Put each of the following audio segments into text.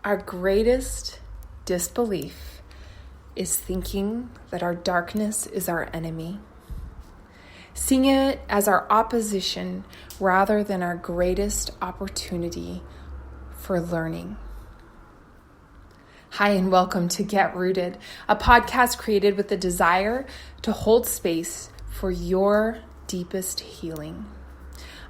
Our greatest disbelief is thinking that our darkness is our enemy, seeing it as our opposition rather than our greatest opportunity for learning. Hi, and welcome to Get Rooted, a podcast created with the desire to hold space for your deepest healing.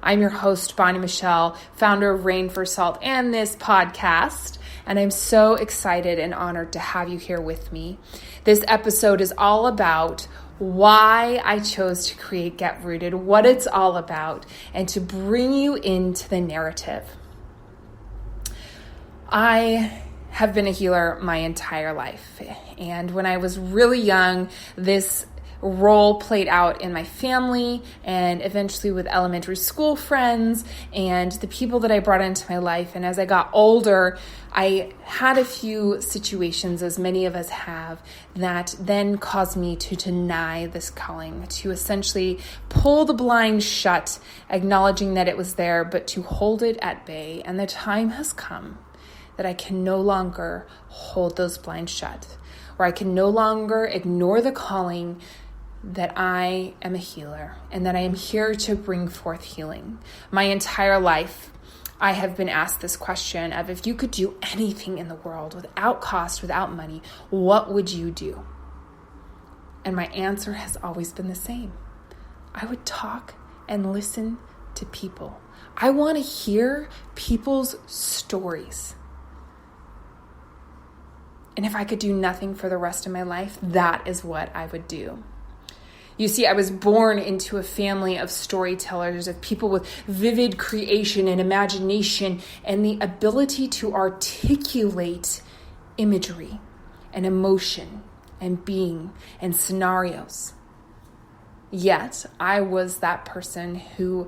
I'm your host, Bonnie Michelle, founder of Rain for Salt and this podcast, and I'm so excited and honored to have you here with me. This episode is all about why I chose to create Get Rooted, what it's all about, and to bring you into the narrative. I have been a healer my entire life, and when I was really young, this role played out in my family and eventually with elementary school friends and the people that I brought into my life. And as I got older, I had a few situations, as many of us have, that then caused me to deny this calling, to essentially pull the blind shut, acknowledging that it was there, but to hold it at bay. And the time has come that I can no longer hold those blinds shut, where I can no longer ignore the calling that I am a healer and that I am here to bring forth healing. My entire life, I have been asked this question of, if you could do anything in the world without cost, without money, what would you do? And my answer has always been the same. I would talk and listen to people. I want to hear people's stories. And if I could do nothing for the rest of my life, that is what I would do. You see, I was born into a family of storytellers, of people with vivid creation and imagination and the ability to articulate imagery and emotion and being and scenarios. Yet, I was that person who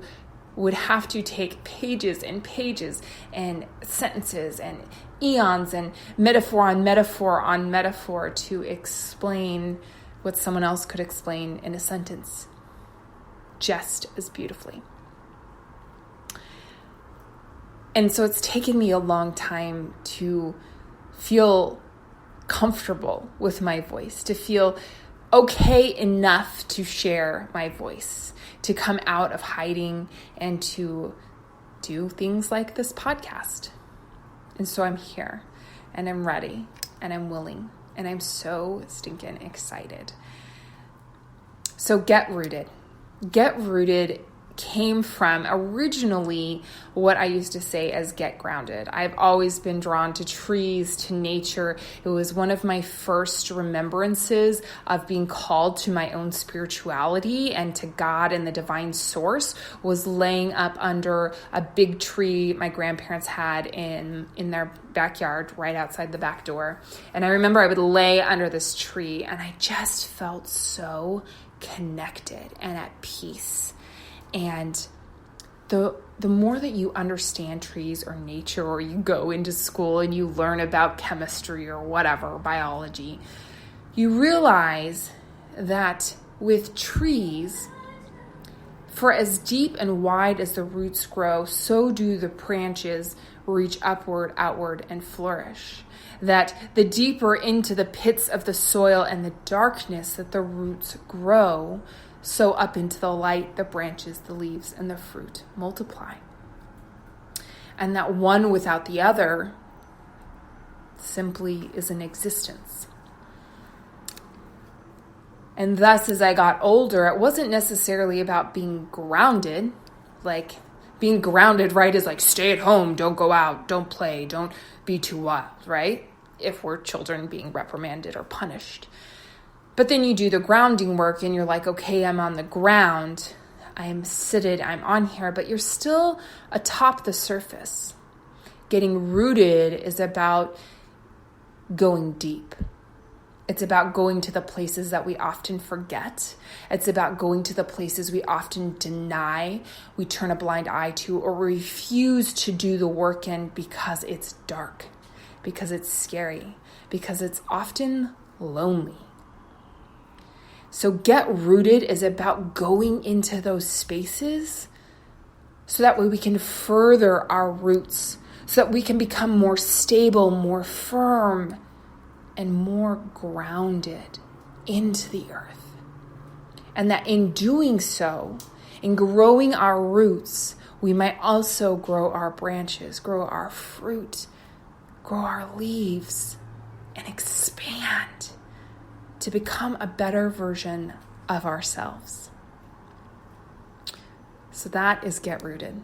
would have to take pages and pages and sentences and eons and metaphor on metaphor on metaphor to explain what someone else could explain in a sentence just as beautifully. And so it's taken me a long time to feel comfortable with my voice, to feel okay enough to share my voice, to come out of hiding and to do things like this podcast. And so I'm here and I'm ready and I'm willing. And I'm so stinking excited. So Get Rooted. Get Rooted came from originally what I used to say as get grounded. I've always been drawn to trees, to nature. It was one of my first remembrances of being called to my own spirituality and to God and the divine source, was laying up under a big tree my grandparents had in their backyard right outside the back door. And I remember I would lay under this tree and I just felt so connected and at peace. And the more that you understand trees or nature, or you go into school and you learn about chemistry or whatever, biology, you realize that with trees, for as deep and wide as the roots grow, so do the branches reach upward, outward, and flourish. That the deeper into the pits of the soil and the darkness that the roots grow, so up into the light, the branches, the leaves, and the fruit multiply. And that one without the other simply is in existence. And thus, as I got older, it wasn't necessarily about being grounded. Like, being grounded, right, is like, stay at home, don't go out, don't play, don't be too wild, right? If we're children being reprimanded or punished. But then you do the grounding work and you're like, okay, I'm on the ground, I'm seated, I'm on here, but you're still atop the surface. Getting rooted is about going deep. It's about going to the places that we often forget. It's about going to the places we often deny, we turn a blind eye to, or refuse to do the work in because it's dark, because it's scary, because it's often lonely. So Get Rooted is about going into those spaces so that way we can further our roots, so that we can become more stable, more firm, and more grounded into the earth. And that in doing so, in growing our roots, we might also grow our branches, grow our fruit, grow our leaves, and expand to become a better version of ourselves. So that is Get Rooted.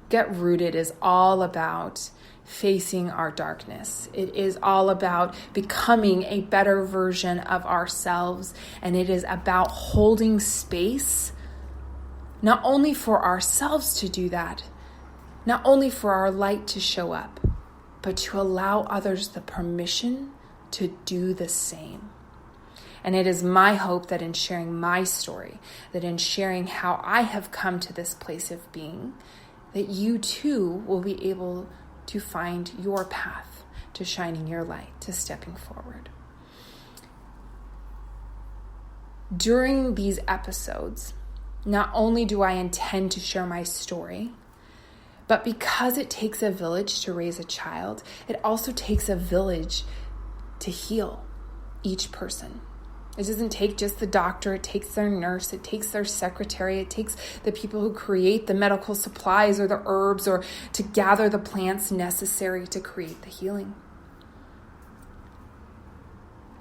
Get Rooted is all about facing our darkness. It is all about becoming a better version of ourselves. And it is about holding space, not only for ourselves to do that, not only for our light to show up, but to allow others the permission to do the same. And it is my hope that in sharing my story, that in sharing how I have come to this place of being, that you too will be able to find your path to shining your light, to stepping forward. During these episodes, not only do I intend to share my story, but because it takes a village to raise a child, it also takes a village to heal each person. It doesn't take just the doctor, it takes their nurse, it takes their secretary, it takes the people who create the medical supplies or the herbs or to gather the plants necessary to create the healing.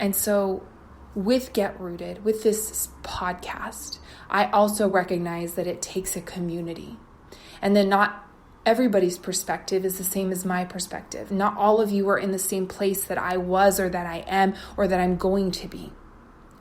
And so with Get Rooted, with this podcast, I also recognize that it takes a community. And then not everybody's perspective is the same as my perspective. Not all of you are in the same place that I was or that I am or that I'm going to be.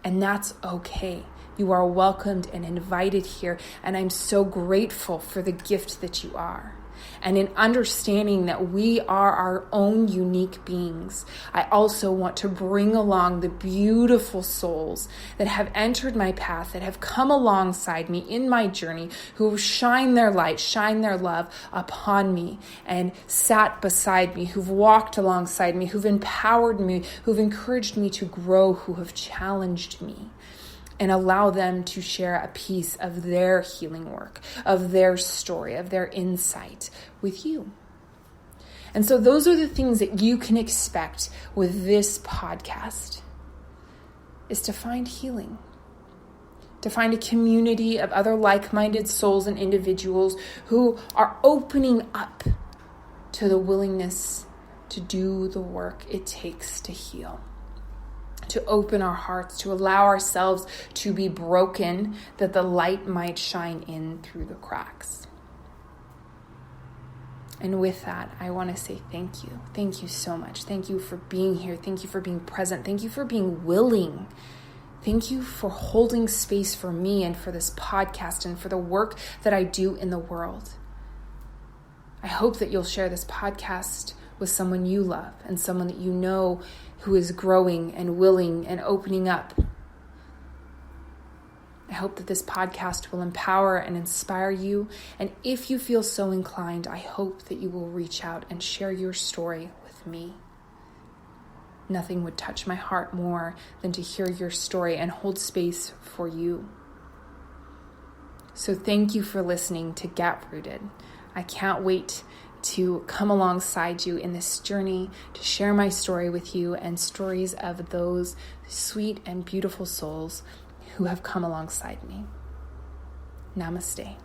And that's okay. You are welcomed and invited here. And I'm so grateful for the gift that you are. And in understanding that we are our own unique beings, I also want to bring along the beautiful souls that have entered my path, that have come alongside me in my journey, who shine their light, shine their love upon me and sat beside me, who've walked alongside me, who've empowered me, who've encouraged me to grow, who have challenged me. And allow them to share a piece of their healing work, of their story, of their insight with you. And so those are the things that you can expect with this podcast, is to find healing, to find a community of other like-minded souls and individuals who are opening up to the willingness to do the work it takes to heal. To open our hearts, to allow ourselves to be broken, that the light might shine in through the cracks. And with that, I want to say thank you. Thank you so much. Thank you for being here. Thank you for being present. Thank you for being willing. Thank you for holding space for me and for this podcast and for the work that I do in the world. I hope that you'll share this podcast with someone you love and someone that you know who is growing and willing and opening up. I hope that this podcast will empower and inspire you. And if you feel so inclined, I hope that you will reach out and share your story with me. Nothing would touch my heart more than to hear your story and hold space for you. So thank you for listening to Get Rooted. I can't wait to come alongside you in this journey, to share my story with you and stories of those sweet and beautiful souls who have come alongside me. Namaste.